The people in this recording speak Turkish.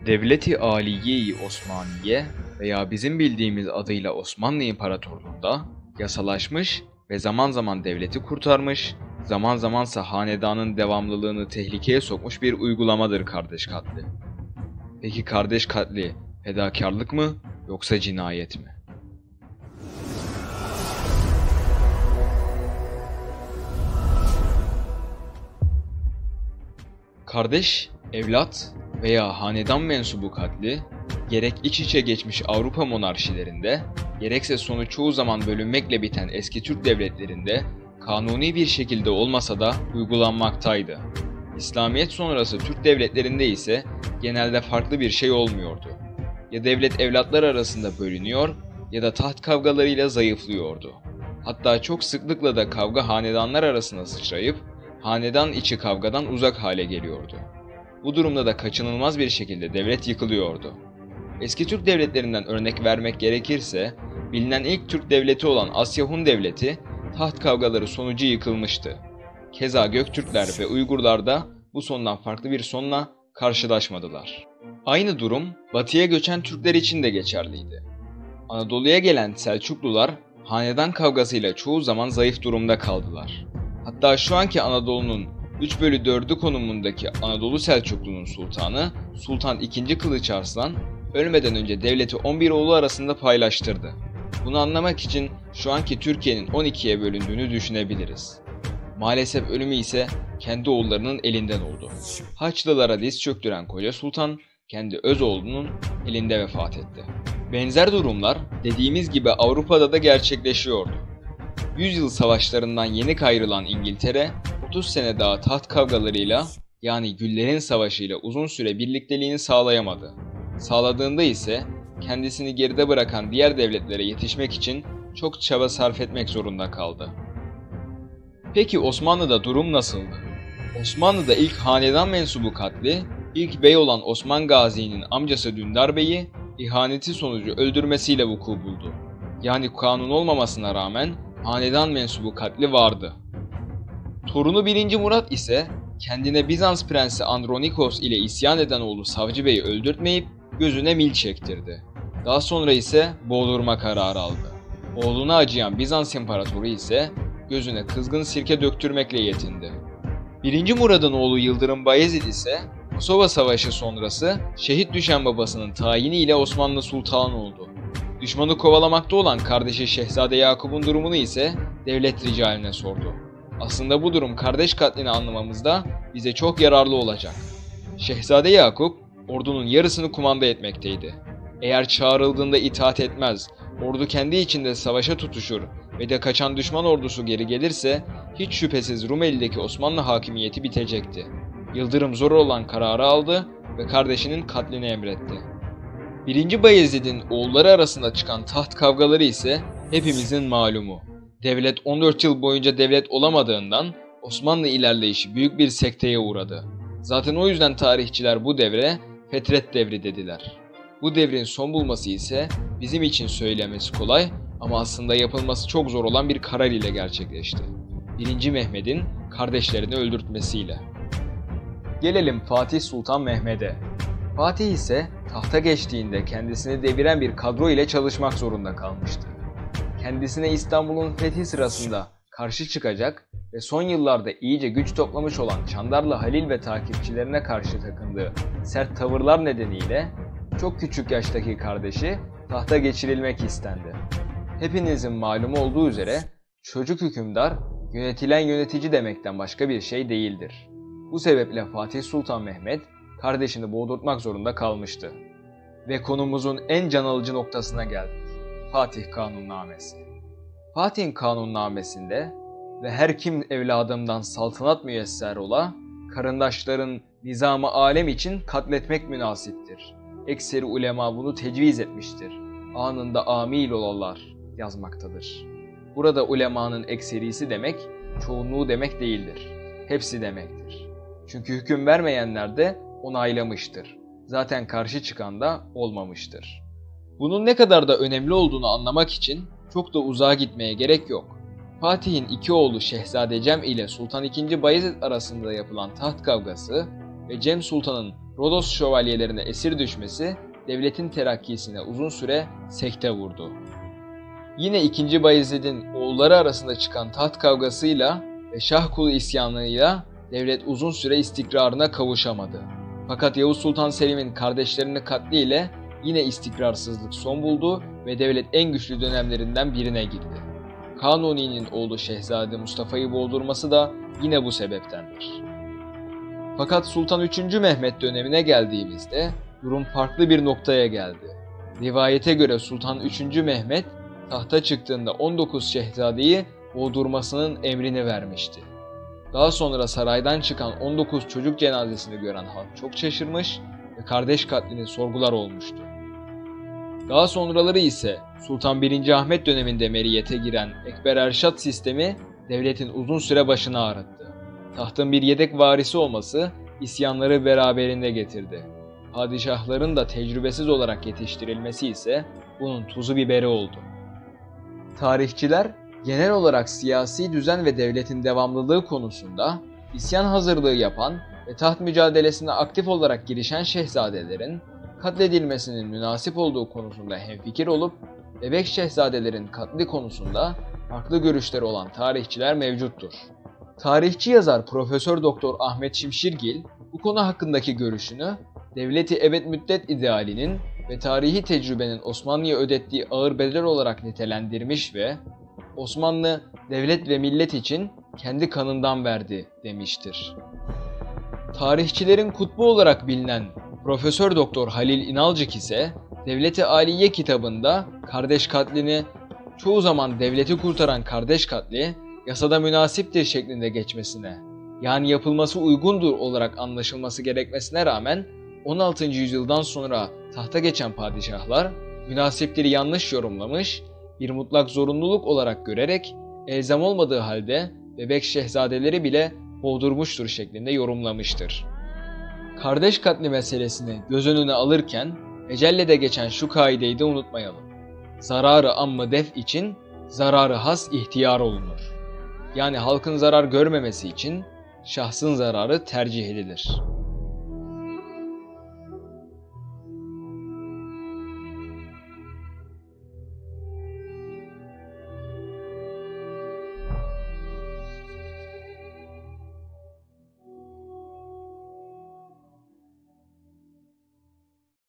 Devleti Aliye-i Osmaniye veya bizim bildiğimiz adıyla Osmanlı İmparatorluğu'nda yasalaşmış ve zaman zaman devleti kurtarmış, zaman zamansa hanedanın devamlılığını tehlikeye sokmuş bir uygulamadır kardeş katli. Peki kardeş katli fedakarlık mı yoksa cinayet mi? Kardeş, evlat veya hanedan mensubu katli, gerek iç içe geçmiş Avrupa monarşilerinde, gerekse sonu çoğu zaman bölünmekle biten eski Türk devletlerinde kanuni bir şekilde olmasa da uygulanmaktaydı. İslamiyet sonrası Türk devletlerinde ise genelde farklı bir şey olmuyordu. Ya devlet evlatlar arasında bölünüyor ya da taht kavgalarıyla zayıflıyordu. Hatta çok sıklıkla da kavga hanedanlar arasında sıçrayıp hanedan içi kavgadan uzak hale geliyordu. Bu durumda da kaçınılmaz bir şekilde devlet yıkılıyordu. Eski Türk devletlerinden örnek vermek gerekirse, bilinen ilk Türk devleti olan Asya Hun Devleti, taht kavgaları sonucu yıkılmıştı. Keza Göktürkler ve Uygurlar da bu sondan farklı bir sonla karşılaşmadılar. Aynı durum batıya göçen Türkler için de geçerliydi. Anadolu'ya gelen Selçuklular, hanedan kavgasıyla çoğu zaman zayıf durumda kaldılar. Hatta şu anki Anadolu'nun 3/4'ü konumundaki Anadolu Selçuklu'nun sultanı Sultan II. Kılıç Arslan, ölmeden önce devleti 11 oğlu arasında paylaştırdı. Bunu anlamak için şu anki Türkiye'nin 12'ye bölündüğünü düşünebiliriz. Maalesef ölümü ise kendi oğullarının elinden oldu. Haçlılara diz çöktüren Koca Sultan, kendi öz oğlunun elinde vefat etti. Benzer durumlar dediğimiz gibi Avrupa'da da gerçekleşiyordu. Yüzyıl savaşlarından yeni kayrılan İngiltere, 30 sene daha taht kavgalarıyla yani Güllerin Savaşı'yla uzun süre birlikteliğini sağlayamadı. Sağladığında ise kendisini geride bırakan diğer devletlere yetişmek için çok çaba sarf etmek zorunda kaldı. Peki Osmanlı'da durum nasıldı? Osmanlı'da ilk hanedan mensubu katli, ilk bey olan Osman Gazi'nin amcası Dündar Bey'i ihaneti sonucu öldürmesiyle vuku buldu. Yani kanun olmamasına rağmen hanedan mensubu katli vardı. Torunu 1. Murat ise kendine Bizans prensi Andronikos ile isyan eden oğlu Savcı Bey'i öldürtmeyip gözüne mil çektirdi. Daha sonra ise boğdurma kararı aldı. Oğluna acıyan Bizans imparatoru ise gözüne kızgın sirke döktürmekle yetindi. 1. Murad'ın oğlu Yıldırım Bayezid ise Kosova Savaşı sonrası şehit düşen babasının tayiniyle Osmanlı Sultanı oldu. Düşmanı kovalamakta olan kardeşi Şehzade Yakup'un durumunu ise devlet ricaline sordu. Aslında bu durum kardeş katlini anlamamızda bize çok yararlı olacak. Şehzade Yakup, ordunun yarısını kumanda etmekteydi. Eğer çağrıldığında itaat etmez, ordu kendi içinde savaşa tutuşur ve de kaçan düşman ordusu geri gelirse, hiç şüphesiz Rumeli'deki Osmanlı hakimiyeti bitecekti. Yıldırım zor olan kararı aldı ve kardeşinin katlini emretti. 1. Bayezid'in oğulları arasında çıkan taht kavgaları ise hepimizin malumu. Devlet 14 yıl boyunca devlet olamadığından Osmanlı ilerleyişi büyük bir sekteye uğradı. Zaten o yüzden tarihçiler bu devre Fetret devri dediler. Bu devrin son bulması ise bizim için söylemesi kolay ama aslında yapılması çok zor olan bir karar ile gerçekleşti. 1. Mehmet'in kardeşlerini öldürtmesiyle. Gelelim Fatih Sultan Mehmet'e. Fatih ise tahta geçtiğinde kendisini deviren bir kadro ile çalışmak zorunda kalmıştı. Kendisine İstanbul'un fethi sırasında karşı çıkacak ve son yıllarda iyice güç toplamış olan Çandarlı Halil ve takipçilerine karşı takındığı sert tavırlar nedeniyle çok küçük yaştaki kardeşi tahta geçirilmek istendi. Hepinizin malumu olduğu üzere çocuk hükümdar yönetilen yönetici demekten başka bir şey değildir. Bu sebeple Fatih Sultan Mehmet kardeşini boğdurtmak zorunda kalmıştı. Ve konumuzun en can alıcı noktasına geldik. Fatih Kanunnamesi. Fatih'in kanunnamesinde ve her kim evladımdan saltanat müyesser ola, karındaşların nizam-ı alem için katletmek münasiptir. Ekseri ulema bunu tecviz etmiştir. Anında amil olalar yazmaktadır. Burada ulemanın ekserisi demek, çoğunluğu demek değildir. Hepsi demektir. Çünkü hüküm vermeyenler de onaylamıştır. Zaten karşı çıkan da olmamıştır. Bunun ne kadar da önemli olduğunu anlamak için çok da uzağa gitmeye gerek yok. Fatih'in iki oğlu Şehzade Cem ile Sultan II. Bayezid arasında yapılan taht kavgası ve Cem Sultan'ın Rodos şövalyelerine esir düşmesi devletin terakkisine uzun süre sekte vurdu. Yine 2. Bayezid'in oğulları arasında çıkan taht kavgasıyla ve Şahkulu isyanıyla devlet uzun süre istikrarına kavuşamadı. Fakat Yavuz Sultan Selim'in kardeşlerinin katliyle yine istikrarsızlık son buldu ve devlet en güçlü dönemlerinden birine girdi. Kanuni'nin oğlu Şehzade Mustafa'yı boğdurması da yine bu sebeptendir. Fakat Sultan 3. Mehmet dönemine geldiğimizde durum farklı bir noktaya geldi. Rivayete göre Sultan 3. Mehmet tahta çıktığında 19 şehzadeyi boğdurmasının emrini vermişti. Daha sonra saraydan çıkan 19 çocuk cenazesini gören halk çok şaşırmış ve kardeş katlini sorgular olmuştu. Daha sonraları ise Sultan 1. Ahmet döneminde meriyete giren Ekber Erşad sistemi devletin uzun süre başını ağrıttı. Tahtın bir yedek varisi olması isyanları beraberinde getirdi. Padişahların da tecrübesiz olarak yetiştirilmesi ise bunun tuzu biberi oldu. Tarihçiler genel olarak siyasi düzen ve devletin devamlılığı konusunda isyan hazırlığı yapan ve taht mücadelesine aktif olarak girişen şehzadelerin katledilmesinin münasip olduğu konusunda hemfikir olup bebek şehzadelerin katli konusunda farklı görüşleri olan tarihçiler mevcuttur. Tarihçi yazar Profesör Doktor Ahmet Şimşirgil bu konu hakkındaki görüşünü devleti ebed müddet idealinin ve tarihi tecrübenin Osmanlı'ya ödettiği ağır bedel olarak nitelendirmiş ve Osmanlı devlet ve millet için kendi kanından verdi demiştir. Tarihçilerin kutbu olarak bilinen Profesör Doktor Halil İnalcık ise Devlet-i Aliye kitabında kardeş katlini çoğu zaman devleti kurtaran kardeş katli yasada münasiptir şeklinde geçmesine, yani yapılması uygundur olarak anlaşılması gerekmesine rağmen 16. yüzyıldan sonra tahta geçen padişahlar münasipleri yanlış yorumlamış, bir mutlak zorunluluk olarak görerek elzem olmadığı halde bebek şehzadeleri bile boğdurmuştur şeklinde yorumlamıştır. Kardeş katli meselesini göz önüne alırken ecelle geçen şu kaideyi de unutmayalım. Zararı ammı def için zararı has ihtiyar olunur. Yani halkın zarar görmemesi için şahsın zararı tercih edilir.